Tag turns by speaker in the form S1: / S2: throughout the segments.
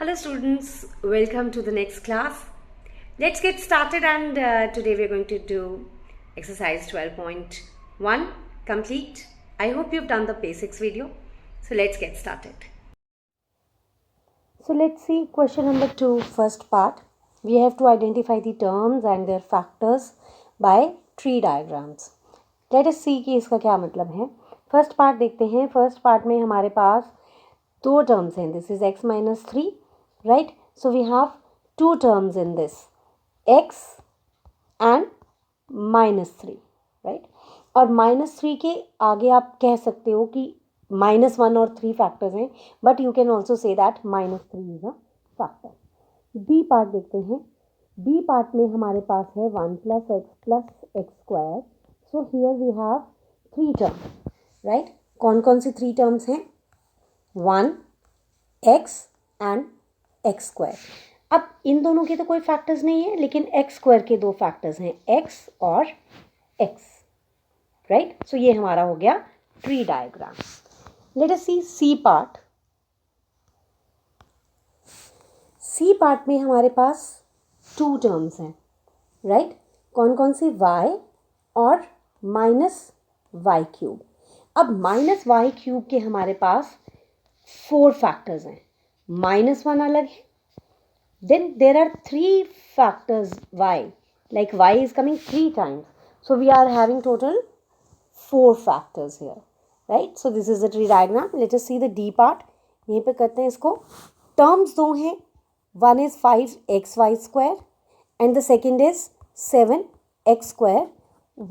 S1: Hello students, welcome to the next class. Let's get started and today we are going to do exercise 12.1 complete. I hope you've done the basics video. So let's get started. So let's see question number 2, first part. We have to identify the terms and their factors by tree diagrams. Let us see कि इसका क्या मतलब है. First part देखते हैं. First part में हमारे पास दो टर्म्स हैं. This is x minus 3, right? So we have two terms in this, x and -3, right? और -3 के आगे आप कह सकते हो कि -1 और 3 फैक्टर्स हैं, but you can also say that -3 is a factor. B part देखते हैं. बी पार्ट में हमारे पास है 1 + x square. So here we have 3 terms, right? कौन कौन सी 3 टर्म्स हैं? 1, x एंड एक्स स्क्वायर. अब इन दोनों के तो कोई फैक्टर्स नहीं है, लेकिन एक्स स्क्वायर के दो फैक्टर्स हैं, एक्स और एक्स, राइट? सो ये हमारा हो गया ट्री डायग्राम. लेट अस सी सी पार्ट. सी पार्ट में हमारे पास 2 टर्म्स हैं, राइट? कौन कौन सी? y और -y³. अब -y³ के हमारे पास 4 फैक्टर्स हैं. -1 अलग है. Then there are 3 factors y, like y is coming 3 times. So we are having total 4 factors here, right? So this is the tree diagram. Let us see the D part. यहीं पे करते हैं इसको. Terms दो हैं. One is 5xy square and the second is 7x square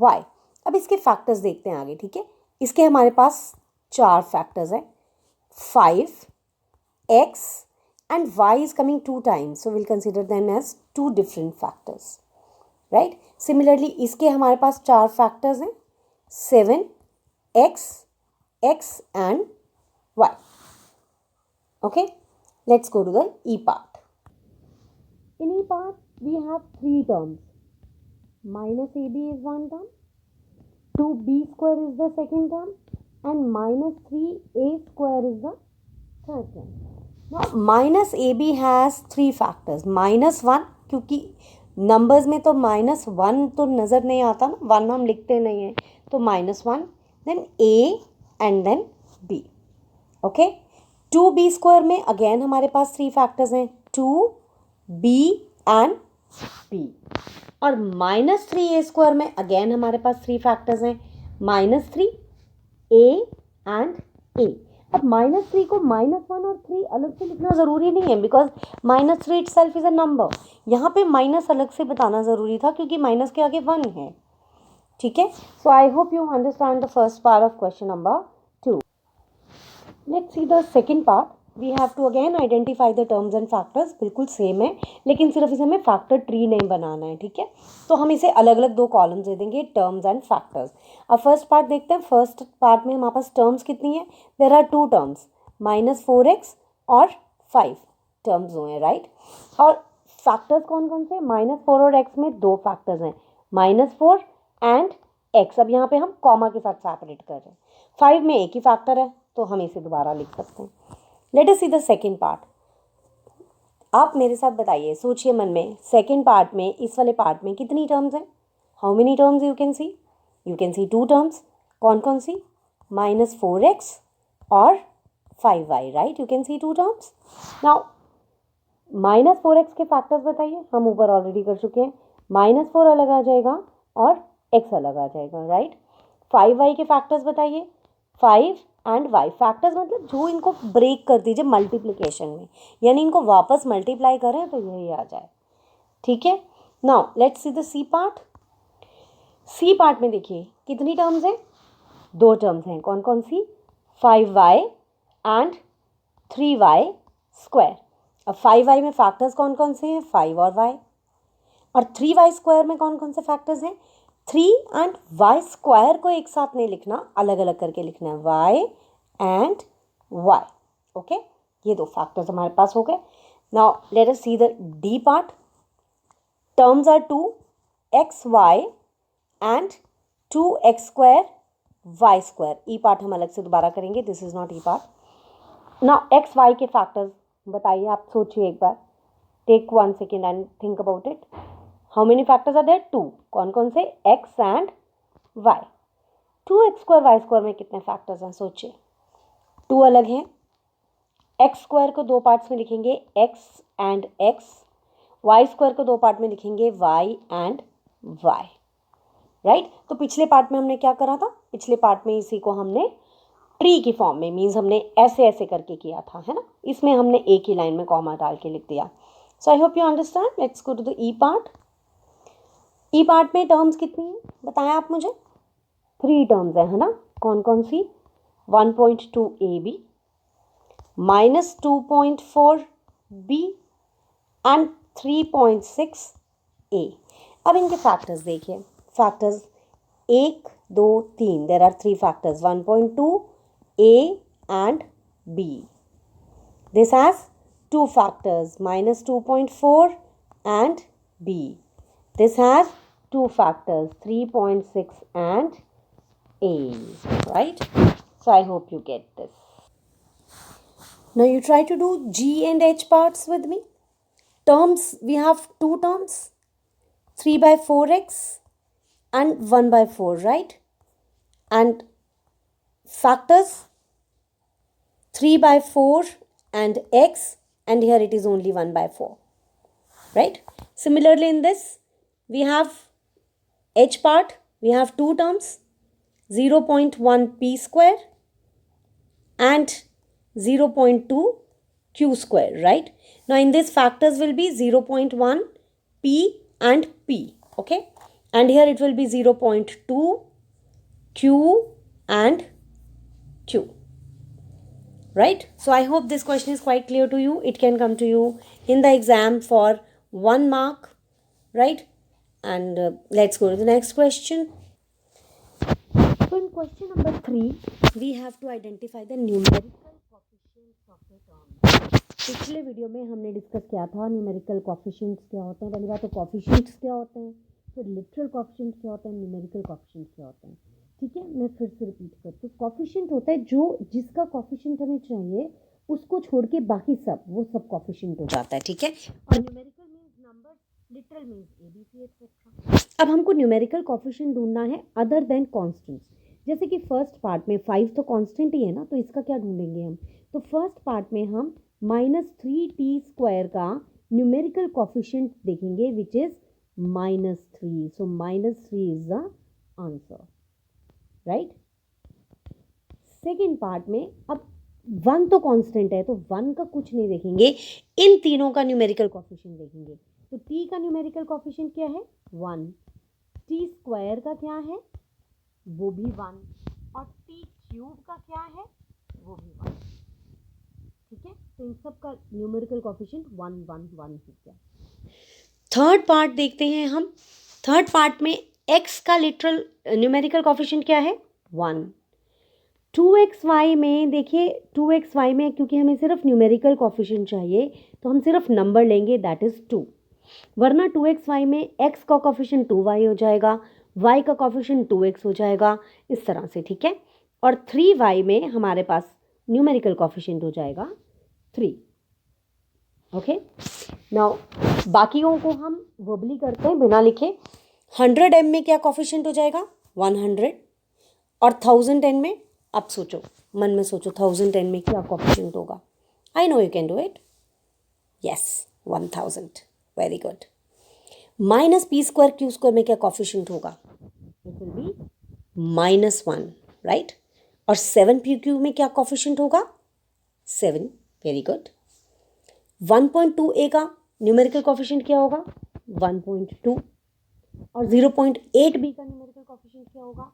S1: y. अब इसके factors देखते हैं आगे, ठीक है? इसके हमारे पास 4 फैक्टर्स हैं. 5x and y is coming 2 times, so we'll consider them as 2 different factors, right? Similarly इसके हमारे पास 4 factors हैं. 7x, x and y. Okay, let's go to the E part. In E part we have 3 terms. -ab is one term, 2b square is the second term, and -3a square is the third term. Now -ab has 3 factors. -1, क्योंकि numbers में तो -1 तो नज़र नहीं आता ना, 1 हम लिखते नहीं हैं, तो -1, then a and then b. Okay. 2b square में अगेन हमारे पास 3 फैक्टर्स हैं, 2b एंड b. और -3a स्क्वायर में अगेन हमारे पास 3 फैक्टर्स हैं, -3, a एंड a. अब -3 को -1 और 3 अलग से लिखना ज़रूरी नहीं है, because -3 itself is a number. यहाँ पे माइनस अलग से बताना ज़रूरी था क्योंकि माइनस के आगे 1 है, ठीक है? So I hope you understand the first part of question number 2. Let's see the second part. We have to again identify the terms and factors. बिल्कुल सेम है, लेकिन सिर्फ इसे हमें फैक्टर ट्री नहीं बनाना है, ठीक है? तो हम इसे अलग अलग 2 कॉलम्स दे देंगे, टर्म्स एंड फैक्टर्स. अब फर्स्ट पार्ट देखते हैं. फर्स्ट पार्ट में हमारे पास टर्म्स कितनी है? देयर आर 2 टर्म्स, -4x और 5 टर्म्स हुए हैं, राइट? और फैक्टर्स कौन कौन से? -4 और x में 2 फैक्टर्स हैं, -4 एंड x. अब यहाँ पे हम कॉमा के साथ सेपरेट कर रहे हैं. 5 में एक ही फैक्टर है, तो हम इसे दोबारा लिख सकते हैं. Late us see the second part. आप मेरे साथ बताइए, सोचिए मन में, सेकेंड पार्ट में, इस वाले पार्ट में कितनी टर्म्स हैं? How many terms you can see? You can see 2 terms. कौन कौन सी? -4x और 5y, right? You can see 2 terms. Now -4x के फैक्टर्स बताइए. हम ऊपर ऑलरेडी कर चुके हैं. -4 अलग आ जाएगा और x अलग आ जाएगा, राइट? 5y के फैक्टर्स बताइए. 5 एंड y. फैक्टर्स मतलब जो इनको ब्रेक कर दीजिए मल्टीप्लिकेशन में, यानी इनको वापस मल्टीप्लाई करें तो यही आ जाए, ठीक है? Now let's see the c part. C part में देखिए कितनी टर्म्स हैं? 2 टर्म्स हैं. कौन कौन सी? 5y and 3y square. अब 5y में फैक्टर्स कौन कौन से हैं? 5 और y. और 3y स्क्वायर में कौन कौन से फैक्टर्स हैं? 3 एंड y स्क्वायर को एक साथ नहीं लिखना, अलग अलग करके लिखना है, y एंड y. ओके, ये 2 फैक्टर्स हमारे पास हो गए. Now let us see the D part. Terms are 2xy and 2x square y square. E part हम अलग से दोबारा करेंगे, this is not E part. Now x y के फैक्टर्स बताइए, आप सोचिए एक बार, take 1 second and think about it. How many factors are there? 2. कौन कौन से? x and y. 2x square y square में कितने फैक्टर्स हैं सोचिए. 2 अलग हैं. x स्क्वायर को 2 पार्ट्स में लिखेंगे x and x. y square को 2 पार्ट में लिखेंगे y एंड y. राइट. तो पिछले पार्ट में हमने क्या करा था? पिछले पार्ट में इसी को हमने ट्री की फॉर्म में, मीन्स हमने ऐसे ऐसे करके किया था, है ना. इसमें हमने एक ही लाइन में कॉमा डाल के लिख दिया. So I hope you understand. Let's go to the E part. E part में टर्म्स कितनी हैं बताएं आप मुझे? 3 टर्म्स हैं, है ना. कौन कौन सी? 1.2 AB, -2.4 B एंड 3.6 A. अब इनके फैक्टर्स देखिए. Factors 1, 2, 3. There are 3 factors, 1.2 A and B. This has 2 factors, -2.4 and B. This has 2 factors, 3.6 and A. Right? So I hope you get this. Now you try to do G and H parts with me. Terms, we have 2 terms, 3 by 4x and 1 by 4, right? And factors 3 by 4 and x, and here it is only 1 by 4, right? Similarly in this we have h part, we have 2 terms, 0.1 p square and 0.2 q square, right? Now in this factors will be 0.1 p and p, okay? And here it will be 0.2 q and q. Right? So I hope this question is quite clear to you. It can come to you in the exam for 1 mark, right? And let's go to the next question. So in question number 3, we have to identify the numerical coefficients of the term. पिछले video में हमने discuss किया था numerical coefficients क्या होते हैं. पहली बात तो कोएफिशिएंट्स क्या होते हैं, फिर लिटरल कोएफिशिएंट्स क्या होते हैं, न्यूमेरिकल कोएफिशिएंट्स क्या होते हैं. ठीक है, मैं फिर से रिपीट करती हूँ. कोएफिशिएंट होता है जो जिसका कोएफिशिएंट हमें चाहिए उसको छोड़ के बाकी सब वो सब कोएफिशिएंट हो जाता है. ठीक है. और numerical means number, literal means ABC etcetera. अब हमको न्यूमेरिकल कोएफिशिएंट ढूंढना है अदर देन कांस्टेंट्स. जैसे कि फर्स्ट पार्ट में 5 तो कांस्टेंट ही है ना, तो इसका क्या ढूंढेंगे हम? तो फर्स्ट पार्ट में हम -3t² का न्यूमेरिकल कोएफिशिएंट देखेंगे which is -3. So -3 is the answer, right. Second part में अब 1 तो कांस्टेंट है तो 1 का कुछ नहीं देखेंगे, इन तीनों का न्यूमेरिकल कोएफिशिएंट देखेंगे. तो t का न्यूमेरिकल कोएफिशिएंट क्या है? 1. t² का क्या है? वो भी 1. और t³ का क्या है? वो भी 1. ठीक है. तो इन सब का न्यूमेरिकल कोएफिशिएंट 1 1 1 हो गया. थर्ड पार्ट देखते हैं हम. थर्ड पार्ट में x का लिटरल न्यूमेरिकल कोएफिशिएंट क्या है? 1. 2xy में देखिए, 2xy में क्योंकि हमें सिर्फ न्यूमेरिकल कोएफिशिएंट चाहिए तो हम सिर्फ नंबर लेंगे, दैट इज 2. वरना 2xy में x का कोएफिशिएंट 2y हो जाएगा, y का कोएफिशिएंट 2x हो जाएगा, इस तरह से. ठीक है. और 3y में हमारे पास न्यूमेरिकल कोएफिशिएंट हो जाएगा 3. ओके. नाउ बाकियों को हम वर्बली करते हैं बिना लिखे. 100m में क्या कोएफिशिएंट हो जाएगा? 100. और 1000n में, अब सोचो, मन में सोचो, 1010 में क्या कोएफिशिएंट होगा? I know you can do it. Yes, 1000. Very good. -p² q² में क्या कोएफिशिएंट होगा? It will be -1, right. और 7p³ में क्या कोएफिशिएंट होगा? 7. Very good. 1.2a का न्यूमेरिकल कोएफिशिएंट क्या होगा? 1.2. और 0.8b का न्यूमेरिकल कोएफिशिएंट क्या होगा?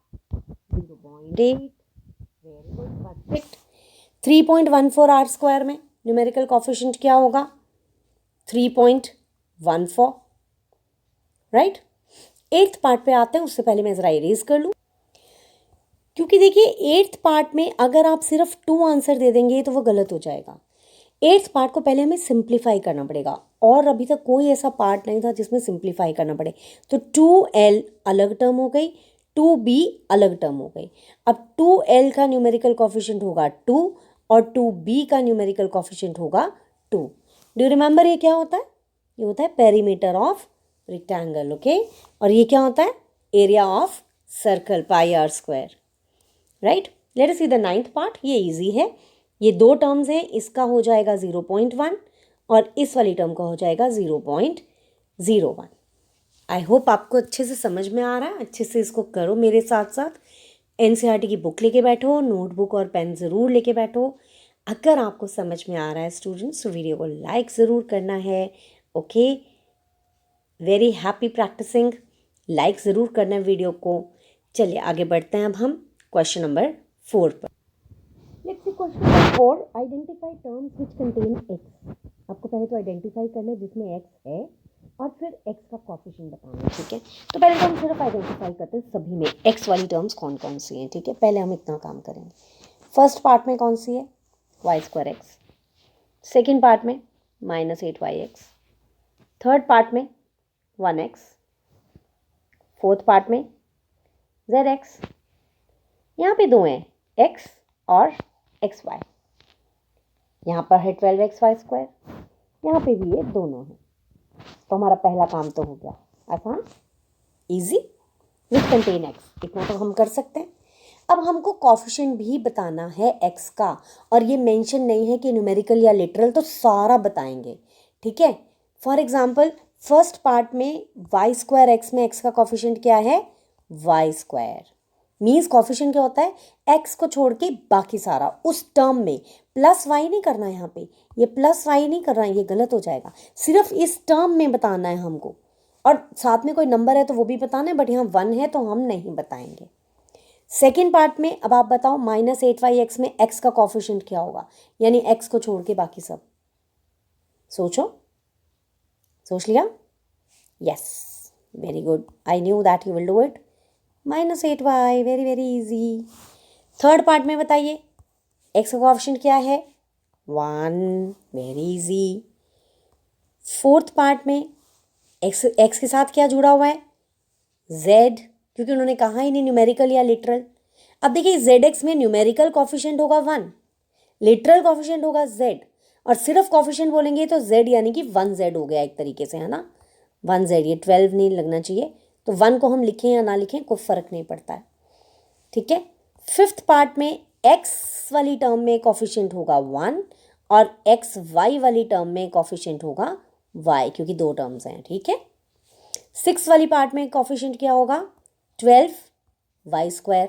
S1: 0.8. Very good, perfect. 3.14 r² में न्यूमेरिकल कोएफिशिएंट क्या होगा? 3.14, राइट. 8th पार्ट पे आते हैं, उससे पहले मैं ज़रा इरेज कर लूँ, क्योंकि देखिए 8th पार्ट में अगर आप सिर्फ 2 आंसर दे देंगे तो वो गलत हो जाएगा. 8th पार्ट को पहले हमें सिंप्लीफाई करना पड़ेगा, और अभी तक कोई ऐसा पार्ट नहीं था जिसमें सिंप्लीफाई करना पड़े. तो 2l अलग टर्म हो गई, 2b अलग टर्म हो गई. अब 2l का न्यूमेरिकल कोएफिशिएंट होगा 2 और 2b का न्यूमेरिकल कोएफिशिएंट होगा 2। डू यू रिमेंबर ये क्या होता है? ये होता है पेरीमीटर ऑफ रेक्टेंगल, ओके। और ये क्या होता है? Area of circle, pi r square, right. Let us see the 9th part. ये इजी है। ये दो टर्म्स हैं, इसका हो जाएगा 0.1 और इस वाली टर्म का हो जाएगा 0.01। आई होप आपको अच्छे से समझ में आ रहा है। अच्छे से इसको करो मेरे साथ साथ। एनसीईआरटी की बुक लेके बैठो, नोटबुक और पेन ज़रूर लेके बैठो। अगर आपको समझ में आ रहा है स्टूडेंट्स तो वीडियो को लाइक ज़रूर करना है, okay. Very happy practicing. Like ज़रूर करना है वीडियो को। चलिए आगे बढ़ते हैं अब हम क्वेश्चन नंबर 4 पर। Let's see question number 4। Identify terms which contain x. आपको पहले तो आइडेंटिफाई करना है जिसमें एक्स है और फिर एक्स का कोएफिशिएंट बताना है, ठीक है। तो पहले तो हम सिर्फ आइडेंटिफाई करते हैं सभी में एक्स वाली टर्म्स कौन कौन सी हैं, ठीक है। पहले हम इतना काम करेंगे। फर्स्ट पार्ट में कौन सी है? Y square x. Second part में -8yx। थर्ड पार्ट में 1x। फोर्थ पार्ट में zx। यहाँ पे दो हैं, x और xy। यहाँ पर है 12xy स्क्वायर, यहाँ पे भी ये दोनों हैं। तो हमारा पहला काम तो हो गया आसान, इजी, विच कंटेन एक्स। इतना तो हम कर सकते हैं। अब हमको कोएफिशिएंट भी बताना है एक्स का, और ये मेंशन नहीं है कि न्यूमेरिकल या लिटरल, तो सारा बताएंगे, ठीक है। फॉर एग्जांपल फर्स्ट पार्ट में वाई स्क्वायर एक्स में एक्स का कोएफिशिएंट क्या है? Y square. मीन्स कोएफिशिएंट क्या होता है? एक्स को छोड़ के बाकी सारा उस टर्म में। प्लस वाई नहीं करना है यहाँ पे, ये प्लस वाई नहीं करना है, ये गलत हो जाएगा। सिर्फ इस टर्म में बताना है हमको, और साथ में कोई नंबर है तो वो भी बताना है, बट यहाँ 1 है तो हम नहीं बताएंगे। सेकेंड पार्ट में अब आप बताओ -8yx में x का कोएफिशिएंट क्या होगा, यानी x को छोड़ के बाकी सब। सोचो, सोच लिया? Yes, very good. I knew that you will do it. -8y, very very easy. Third part में बताइए x का कोएफिशिएंट क्या है? 1, वेरी इजी। फोर्थ पार्ट में x के साथ क्या जुड़ा हुआ है? z, क्योंकि उन्होंने कहा ही नहीं न्यूमेरिकल या लिटरल। अब देखिए zx में न्यूमेरिकल कोएफिशिएंट होगा 1, लिटरल कोएफिशिएंट होगा z, और सिर्फ कोएफिशिएंट बोलेंगे तो z यानी कि 1z हो गया एक तरीके से, है ना। 1z, ये 12 नहीं लगना चाहिए, तो 1 को हम लिखें या ना लिखें कोई फ़र्क नहीं पड़ता है, ठीक है। फिफ्थ पार्ट में x वाली टर्म में कोएफिशिएंट होगा 1 और xy वाली टर्म में कोएफिशिएंट होगा y, क्योंकि दो टर्म्स हैं, ठीक है। सिक्स वाली पार्ट में कोएफिशिएंट क्या होगा? 12y square.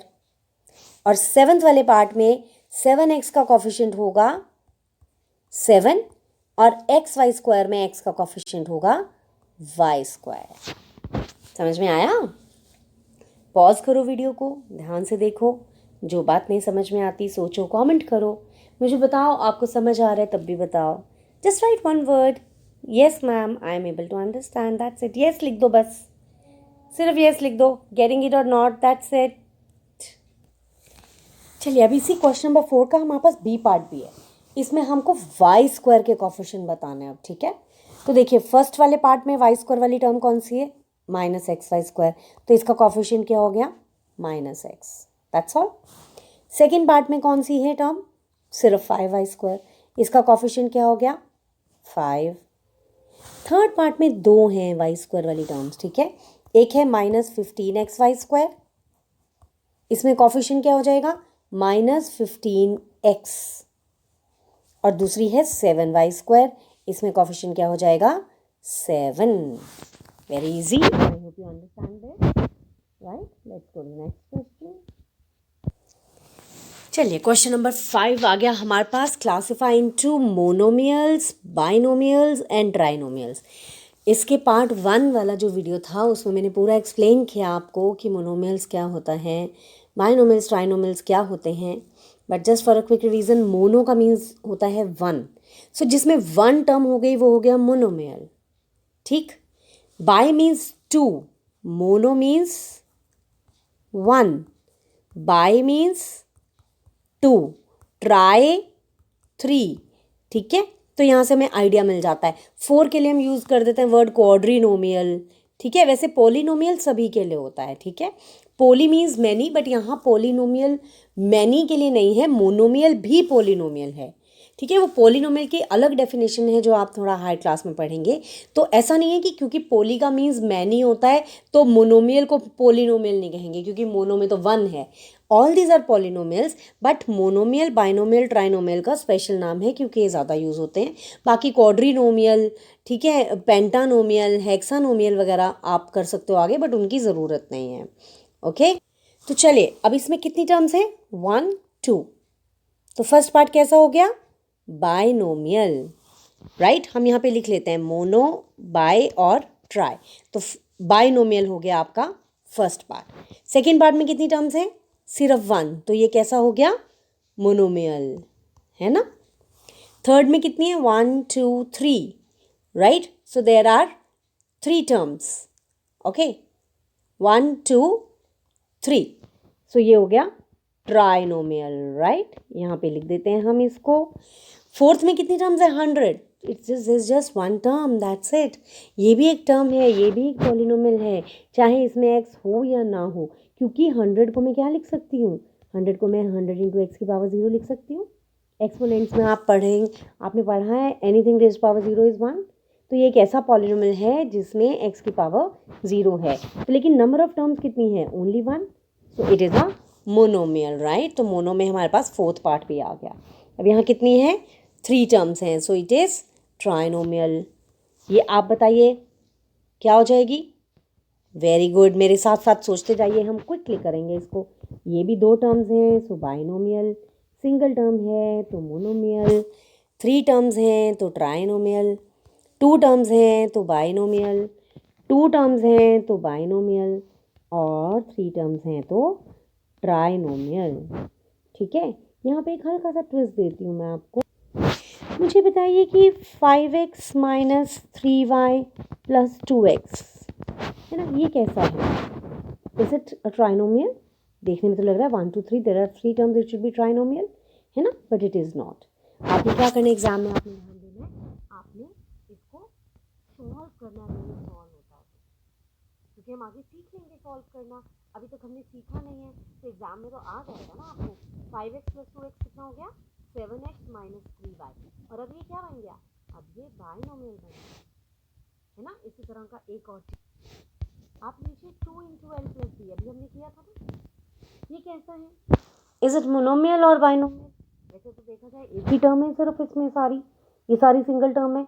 S1: और सेवन्थ वाले पार्ट में 7x का कोएफिशिएंट होगा 7, और xy स्क्वायर में x का कोएफिशिएंट होगा y स्क्वायर। समझ में आया? पॉज करो वीडियो को, ध्यान से देखो। जो बात नहीं समझ में आती सोचो, कमेंट करो, मुझे बताओ आपको समझ आ रहा है तब भी बताओ। Just write one word, yes ma'am, I am able to understand, that's it. Yes लिख दो, बस सिर्फ येस लिख दो, गेटिंग इट और नॉट, दैट्स इट। चलिए अब इसी क्वेश्चन नंबर 4 का हमारे पास बी पार्ट भी है। इसमें हमको वाई स्क्वायर के कोएफिशिएंट बताने हैं अब, ठीक है। तो देखिए फर्स्ट वाले पार्ट में वाई स्क्वायर वाली टर्म कौन सी है? -xy स्क्वायर, तो इसका कोएफिशिएंट क्या हो गया? -x, that's all. Second part में कौन सी है टर्म? सिर्फ 5y स्क्वायर, इसका कोएफिशिएंट क्या हो गया? 5। थर्ड पार्ट में दो हैं वाई स्क्वायर वाली टर्म्स, ठीक है। एक है -15xy स्क्वायर, इसमें कोएफिशिएंट क्या हो जाएगा? -15x, और दूसरी है 7y स्क्वायर, इसमें कोएफिशिएंट क्या हो जाएगा? 7। Very easy, I hope you understand that, right. Let's go to next question. चलिए क्वेश्चन नंबर 5 आ गया हमारे पास। Classify into monomials, binomials and trinomials. इसके पार्ट 1 वाला जो वीडियो था उसमें मैंने पूरा एक्सप्लेन किया आपको कि मोनोमियल्स क्या होता है, बाइनोमियल्स ट्राइनोमियल्स क्या होते हैं। But just for a quick revision, mono का मीन्स होता है 1, सो जिसमें 1 टर्म हो गई वो हो गया मोनोमियल, ठीक। By means 2, mono means 1, by means 2, try 3, ठीक है। तो यहाँ से हमें आइडिया मिल जाता है। 4 के लिए हम यूज़ कर देते हैं वर्ड क्वाड्रीनोमियल, ठीक है। वैसे पोलिनोमियल सभी के लिए होता है, ठीक है। पोली मीन्स मैनी, बट यहाँ पोलिनोमियल मैनी के लिए नहीं है, मोनोमियल भी पोलिनोमियल है। ठीक है, वो पॉलिनोमियल की अलग डेफिनेशन है जो आप थोड़ा हायर क्लास में पढ़ेंगे। तो ऐसा नहीं है कि क्योंकि पोली का मीन्स मैनी होता है तो मोनोमियल को पॉलिनोमियल नहीं कहेंगे, क्योंकि मोनो में तो वन है। All these are polynomials, but monomial, binomial, trinomial का स्पेशल नाम है क्योंकि ये ज़्यादा यूज़ होते हैं। बाकी क्वाड्रीनोमियल, ठीक है, पेंटानोमियल, हेक्सानोमियल वगैरह आप कर सकते हो आगे, बट उनकी ज़रूरत नहीं है। ओके, तो चलिए अब इसमें कितनी टर्म्स हैं, 1 2। तो फर्स्ट पार्ट कैसा हो गया, बाइनोमियल, राइट। हम यहाँ पे लिख लेते हैं मोनो, बाय और ट्राई। तो बाइनोमियल हो गया आपका फर्स्ट पार्ट। सेकेंड पार्ट में कितनी टर्म्स हैं, सिर्फ 1, तो ये कैसा हो गया, मोनोमियल, है ना। थर्ड में कितनी है, 1 2 3, right. So there are 3 terms, okay, 1 2 3। So ये हो गया ट्राइनोमियल, राइट। यहाँ पे लिख देते हैं हम इसको। फोर्थ में कितनी टर्म्स है, 100। It's just one term, that's it. ये भी एक टर्म है, ये भी एक पॉलिनोमियल है, चाहे इसमें एक्स हो या ना हो, क्योंकि 100 को मैं क्या लिख सकती हूँ, 100 को मैं 100 इंटू एक्स की पावर 0 लिख सकती हूँ। एक्सपोनेंट्स में आपने पढ़ा है एनीथिंग रेज़ पावर 0 इज़ 1। तो ये एक ऐसा पॉलिनोमियल है जिसमें एक्स की पावर 0 है, तो लेकिन नंबर ऑफ टर्म्स कितनी है, only 1। So it is a monomial, right. तो मोनो में हमारे पास फोर्थ पार्ट भी आ गया। अब यहाँ कितनी है, 3 टर्म्स हैं, सो इट इज़ ट्राइनोमियल। ये आप बताइए क्या हो जाएगी, वेरी गुड, मेरे साथ साथ सोचते जाइए, हम क्विकली करेंगे इसको। ये भी 2 टर्म्स हैं, सो बाइनोमियल। सिंगल टर्म है तो मोनोमियल, 3 टर्म्स हैं तो ट्राइनोमियल, 2 टर्म्स हैं तो बाइनोमियल, 2 टर्म्स हैं तो बाइनोमियल, और 3 टर्म्स हैं तो ट्राइनोमियल। ठीक है, यहाँ पे एक हल्का सा ट्विस्ट देती हूँ मैं आपको। मुझे बताइए कि 5x minus 3y plus 2x, है ना, ये कैसा है, इज इट अ ट्राइनोमियल। देखने में तो लग रहा है 1 2 3 there are 3 terms, it should be trinomial, है ना, बट इट इज़ नॉट। आपने क्या करना है एग्जाम में, आपने ध्यान देना है, आपने इसको सॉल्व करना है, सॉल्व होता है क्योंकि हम आगे सीख लेंगे सॉल्व करना, अभी तक हमने सीखा नहीं है, तो एग्जाम में तो आ जाएगा ना आपको। 5x प्लस 2x कितना हो गया, 7x माइनस 3y, और अब ये क्या बन गया, अब ये बाइनोमियल बन गया, है ना। इसी तरह का एक और आप नीचे 2 इंटू एल प्लस बी, अभी हमने किया था ना, ये कैसा है, इज इट मोनोमियल और बाइनोमियल। वैसे तो देखा जाए एक ही टर्म है सिर्फ इसमें, ये सारी सिंगल टर्म है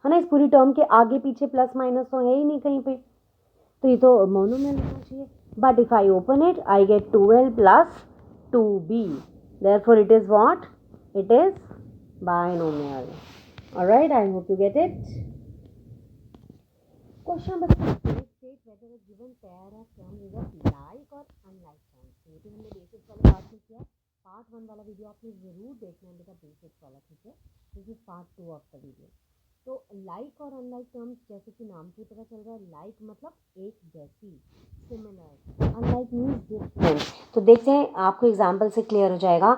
S1: ना। इस पूरी टर्म के आगे पीछे प्लस माइनस तो है ही नहीं कहीं पे, तो ये तो मोनोमियल होना चाहिए। But if I open it I get 2l plus 2b, therefore it is what, it is binomial. Alright, I hope you get it. Question number 6, state whether a given pair of terms is of like or unlike terms. ये भी हमने basics वाले part में किया, part 1 वाला video आपने ज़रूर देखना है बेटा, बेसिक्स वाला, ठीक है। This is part 2 of the video. तो लाइक और अनलाइक टर्म्स, जैसे कि नाम से पता चल रहा है, लाइक मतलब एक जैसी, सिमिलर, अनलाइक मीन्स डिफरेंट। तो देखते हैं, आपको एग्जांपल से क्लियर हो जाएगा।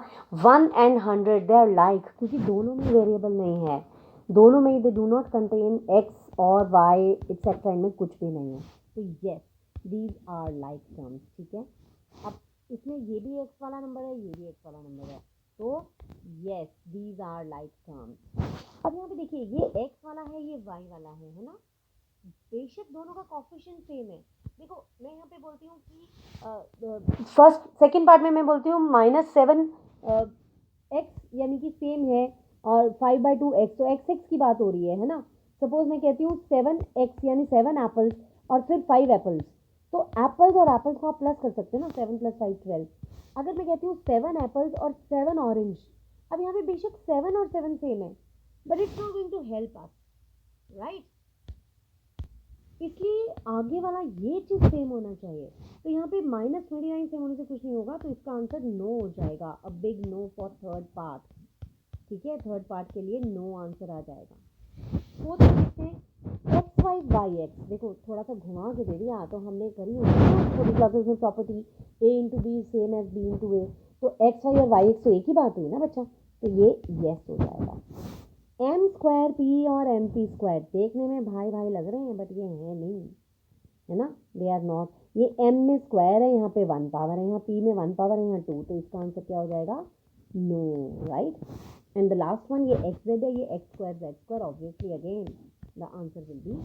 S1: 1 and 100 दे आर लाइक, क्योंकि दोनों में वेरिएबल नहीं है, दोनों में they do not contain x और वाई एक्सेट्रा, इनमें कुछ भी नहीं है, तो yes these are like terms, ठीक है। अब इसमें ये भी एक्स वाला नंबर है, ये भी एक्स वाला नंबर है, तो yes these are like terms. अब यहाँ पे देखिए, ये x वाला है, ये y वाला है ना, बेशक दोनों का कोफिशिएंट सेम है। देखो मैं यहाँ पे बोलती हूँ कि फर्स्ट सेकंड पार्ट में मैं बोलती हूँ -7 x यानी कि सेम है, और 5/2x, तो x की बात हो रही है ना। सपोज मैं कहती हूँ 7x यानी 7 एप्पल्स और फिर 5 एप्पल्स, तो एप्पल्स और एप्पल्स को आप प्लस कर सकते हैं ना, 7 + 5 12। अगर मैं कहती हूँ 7 एप्पल्स और 7 ऑरेंज, अब यहाँ पे बेशक 7 और 7 सेम है, but it's not going to help us, right. इसलिए आगे वाला ये चीज़ सेम होना चाहिए। तो यहाँ पे -29 सेम होने से कुछ नहीं होगा, तो इसका आंसर नो हो जाएगा, a big no for third part, ठीक है। थर्ड पार्ट के लिए नो आंसर आ जाएगा। फोर्थ देखते हैं, एक्स वाई वाई एक्स, देखो थोड़ा सा घुमा के दे दिया, तो हमने करी होगी थोड़ी क्लासेस में property, a into B same as b into A, तो एक्स वाई और वाई एक्स तो एक ही बात हुई ना बच्चा, तो ये यस हो जाएगा। m² p और mp², देखने में भाई भाई लग रहे हैं, बट ये है नहीं, है ना, दे आर नॉट। ये m में स्क्वायर है, यहाँ पे 1 पावर है, यहाँ p में 1 पावर है, यहाँ 2, तो इसका आंसर क्या हो जाएगा, no, right. And the last one ये एक्स जेड है, ये x square z square, obviously again the answer will be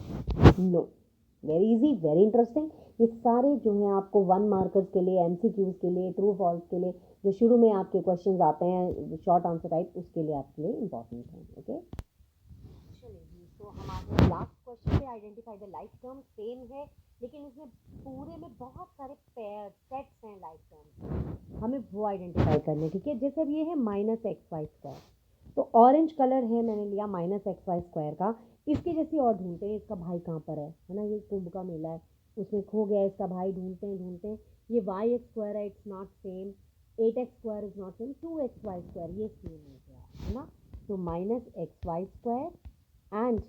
S1: no. Very easy, very interesting. ये सारे जो हैं आपको 1 मार्कर्स के लिए, एमसीक्यूज के लिए, ट्रू फॉल्स के लिए, जो शुरू में आपके क्वेश्चंस आते हैं शॉर्ट आंसर टाइप, उसके लिए आपके लिए इंपॉर्टेंट है। ओके, चलिए जी, तो हमारे लास्ट क्वेश्चन पे identify the like term same है, लेकिन इसमें पूरे में बहुत सारे पेयर सेट्स हैं लाइक टर्म, हमें वो आइडेंटिफाई करने। ठीक है, जैसे अब ये है माइनस एक्स वाई स्क्वायर, तो ऑरेंज कलर है, मैंने लिया माइनस एक्स वाई स्क्वायर का। इसके जैसी और ढूंढते हैं, इसका भाई कहाँ पर है ना, ये कुंभ का मेला है, उसमें खो गया इसका भाई, ढूंढते हैं ढूंढते हैं। ये वाई एक्स स्क्वायर है, it's not same. 8x square is not same, 2x y square ये सेम हो गया है ना। तो minus x y square and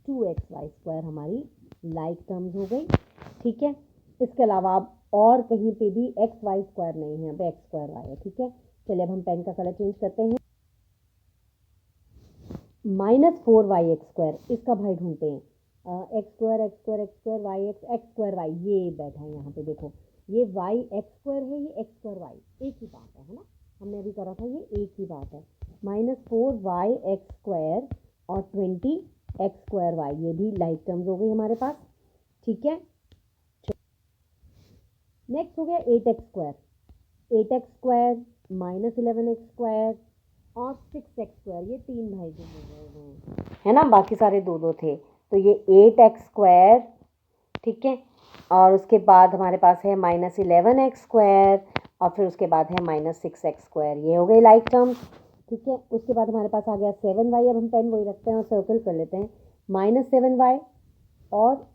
S1: 2x y square हमारी लाइक टर्म्स हो गई। ठीक है, इसके अलावा अब और कहीं पे भी एक्स वाई स्क्वायर नहीं है, अब एक्स स्क्वायर वाई है। ठीक है, चलिए अब हम पेन का कलर चेंज करते हैं। -4y(x²), इसका भाई ढूंढते हैं। x² Y x square Y, ये बैठा है यहाँ पे, देखो ये वाई x² है, ये x² वाई, एक ही बात है ना, हमने अभी करा था, ये एक ही बात है। -4y(x²) और 20(x² वाई, ये भी लाइक टर्म्स हो गई हमारे पास। ठीक है, नेक्स्ट हो गया 8x², 8x² -11x² और 6x², ये 3 भाई जो है ना, बाकी सारे 2 थे। तो ये 8x², ठीक है, और उसके बाद हमारे पास है -11x² और फिर उसके बाद है -6x², ये हो गई लाइक टर्म्स। ठीक है, उसके बाद हमारे पास आ गया 7y, अब हम पेन वही रखते हैं और सर्कल कर लेते हैं, -7y और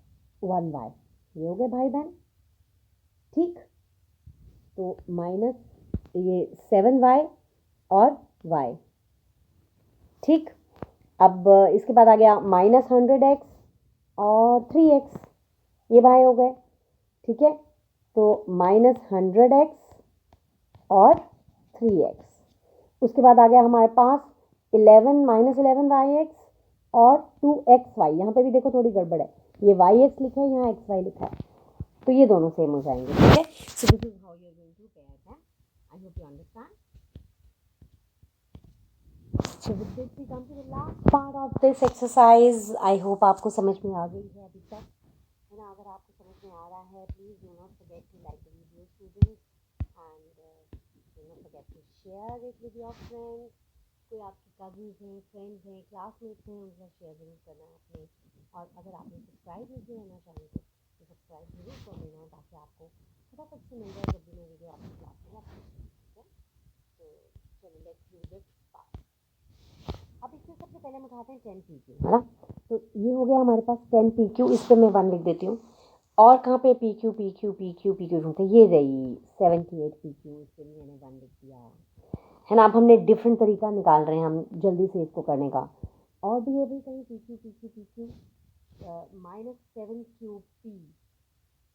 S1: 1y, ये हो गए भाई बहन। ठीक, तो माइनस ये 7y और y। ठीक, अब इसके बाद आ गया -100x और 3x, ये भाई हो गए। ठीक है, तो -100x और 3x। उसके बाद आ गया हमारे पास -11y(x) और 2xy, यहाँ पे भी देखो थोड़ी गड़बड़ है, ये yx लिखा है, यहाँ xy लिखा है, तो ये दोनों सेम हो जाएंगे। ठीक है, so this is how you are going to pair them. I hope you understand. So with this we come to the last part of this exercise. I hope आपको समझ में आ गई है अभी तक, है ना। अगर आपको समझ में आ रहा है, please do not forget to like the video students, and do not forget to share it with your friends. कोई आपके कजिन्स हैं, फ्रेंड्स हैं, क्लासमेट्स हैं, उनके साथ शेयर ज़रूर करना है आपने। और अगर आपने सब्सक्राइब नहीं किया ना चैनल को, तो सब्सक्राइब ज़रूर कर लेना, ताकि आपको फटाफट से मिल जाए जब भी मैं वीडियो आपकी क्लास में अपलोड करूँ। ठीक है, तो चलिए लेट्स डू दिस पार्ट। अब इसमें सबसे पहले हम उठाते हैं 10 PQ, है ना। तो ये हो गया हमारे पास 10 PQ, इस पर मैं 1 लिख देती हूँ। और कहाँ पे PQ PQ PQ PQ ढूंढते, ये रही 78 PQ, इस पर भी मैंने 1 लिख दिया, है ना। अब हमने डिफरेंट तरीका निकाल रहे हैं हम जल्दी से इसको करने का। और भी है भाई कहीं PQ PQ PQ -7QP,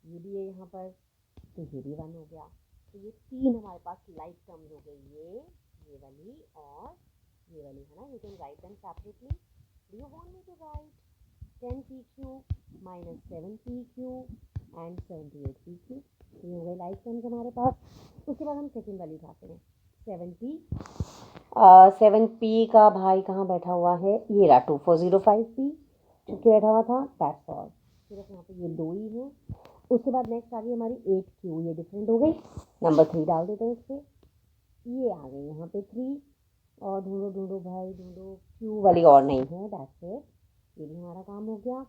S1: ये भी है यहाँ पर, तो ये भी 1 हो गया। तो ये 3 हमारे पास लाइक टर्म्स हो गई, ये वाली और ये वाली, है ना। You can write them separately. Do you want me to write 10 PQ -7PQ and 78 PQ, ये हो गए लाइक टर्म्स हमारे पास। उसके बाद हम सेकेंड वाली उठाते हैं 7P। 7P का भाई कहाँ बैठा हुआ है, ये रहा 2405P, चुपके बैठा हुआ था, दैट्स ऑल, सिर्फ यहाँ पे ये 2 ही हैं। उसके बाद नेक्स्ट आ गई हमारी 8Q, ये डिफरेंट हो गई, नंबर 3 डाल देते हैं इस पर, ये आ गई यहाँ पे 3। और ढूंढो ढूंढो भाई ढूंढो, Q वाली और नहीं है, दैट्स इट, ये भी हमारा काम हो गया।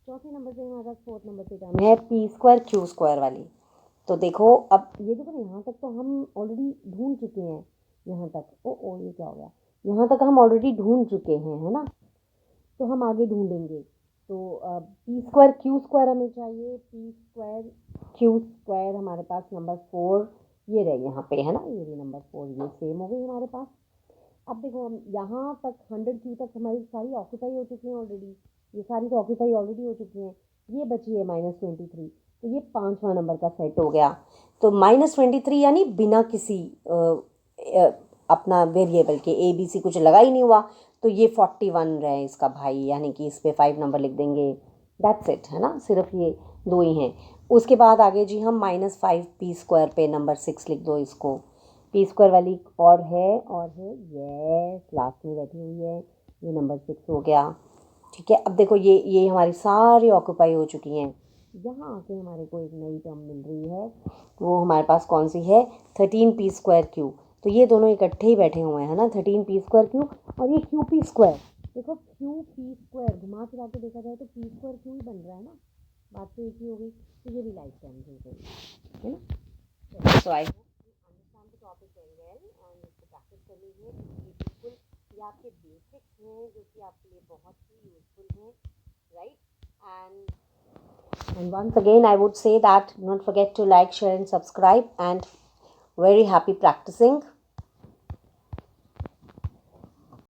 S1: चौथे नंबर पे हमारा 4th नंबर पे काम है P² Q² वाली। तो देखो अब ये देखो ना, यहाँ तक तो हम ऑलरेडी ढूंढ चुके हैं, यहाँ तक ओ ये क्या हो गया, यहाँ तक हम ऑलरेडी ढूंढ चुके हैं, है ना। तो हम आगे ढूंढेंगे, तो P² Q² हमें चाहिए, P² Q² हमारे पास नंबर 4 ये रहे यहाँ पे, है ना, ये भी नंबर 4, ये सेम हो गई हमारे पास। अब देखो हम यहाँ तक 100Q तक हमारी सारी ऑक्यूपाई हो चुकी हैं ऑलरेडी, ये सारी तो ऑक्यूपाई ऑलरेडी हो चुकी हैं, ये बची है -23, तो ये 5वां नंबर का सेट हो गया। तो -23 यानी बिना किसी अपना वेरिएबल के ABC कुछ लगा ही नहीं हुआ, तो ये 41 रहे इसका भाई, यानी कि इस पर 5 नंबर लिख देंगे, दैट्स इट, है ना, सिर्फ ये 2 ही हैं। उसके बाद आगे जी हम -5P² पे नंबर 6 लिख दो इसको, पी स्क्वायर वाली और है यस लास्ट में बैठी हुई है, ये नंबर 6 हो गया। ठीक है, अब देखो ये हमारी सारी ऑक्यूपाई हो चुकी हैं। यहाँ आके हमारे को एक नई टर्म मिल रही है, वो हमारे पास कौन सी है, 13p² तो ये दोनों इकट्ठे ही बैठे हुए हैं ना, 13p² और ये qp²। देखो qp², घुमा फिरा के देखा जाए तो p² ही बन रहा है ना, बात तो एक ही हो गई। तो ये भी लाइक टर्म्स हो गई, है ना। So I hope you understand the topic very well and इसको प्रैक्टिस कर लीजिए, क्योंकि बिल्कुल ये आपके बेसिक्स हैं जो कि आपके लिए बहुत ही यूजफुल हैं, right. And once again, I would say that don't forget to like, share, and subscribe. And very happy practicing.